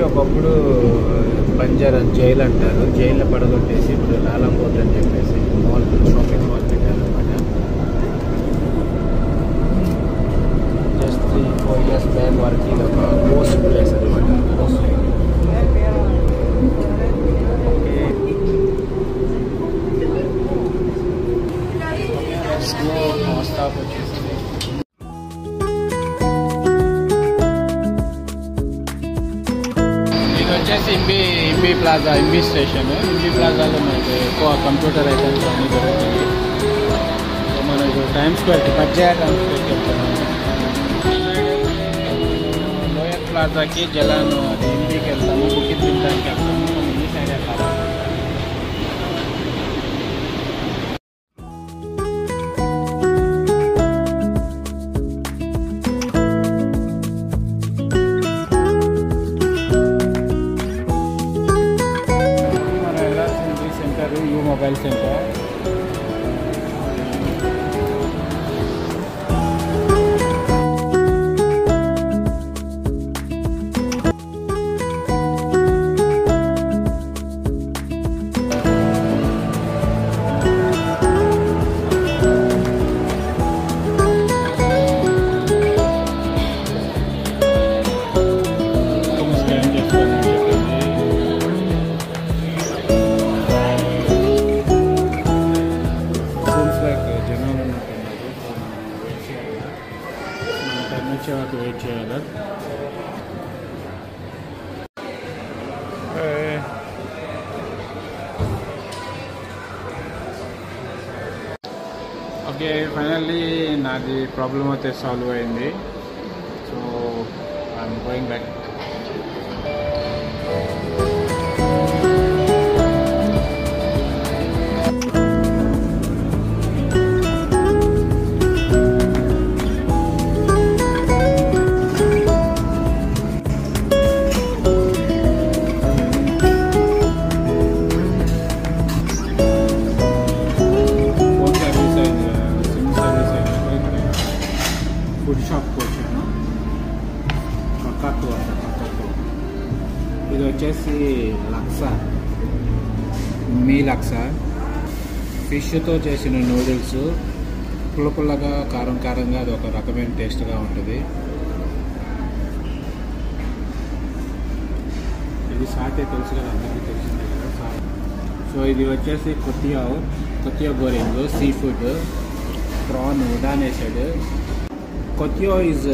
ఒకప్పుడు బంజారా జైలు అంటారు. జైల్లో పడగొట్టేసి ఇప్పుడు లాలం పోర్ట్ అని చెప్పేసి మాల్, షాపింగ్ మాల్ పెట్టారు అనమాట. జస్ట్ 3-4 years బ్యాక్ వరకు ఇది ఒక పోస్ట్ ప్లేస్ అనమాట. స్టాప్ వచ్చేసింది. ఇది వచ్చేసి ఇంబీ ప్లాజా, ఇంబీ స్టేషన్. ఇంబీ ప్లాజాలో మనకు ఎక్కువ కంప్యూటర్ ఐటమ్స్ అన్నీ దొరుకుతాయి. సో మనకు టైమ్ స్క్వేర్, పర్జాయా టైమ్ స్క్వేర్కి వెళ్తున్నాము. లోయర్ ప్లాజాకి జలాన్ అది ఇంబీకి వెళ్తాము, బుకింగ్ తినడానికి వెళ్తాము. ఈ సైడ్ వెళ్ళాలి. मोबाइल सेंटर వచ్చేవాకు వెయిట్ చేయాలి. ఓకే, ఫైనల్లీ నాది ప్రాబ్లం అయితే సాల్వ్ అయింది. So I'm going back. Food షాప్కి వచ్చాను. కక్కట్టు అంట, కక్కట్టు. ఇది వచ్చేసి లక్సా, మీ లక్సా ఫిష్తో చేసిన నూడిల్స్. పుల్లపుల్లగా, కారం కారంగా, అది ఒక రకమైన టేస్ట్గా ఉంటుంది. ఇది సాటే తెలుసు కదా, అందరికీ తెలిసిందే కదా సాట్. సో ఇది వచ్చేసి కొత్తియో గోరింగ్ సీ ఫుడ్, ప్రాన్ ఉడాన్ వేసాడు. Kotio is,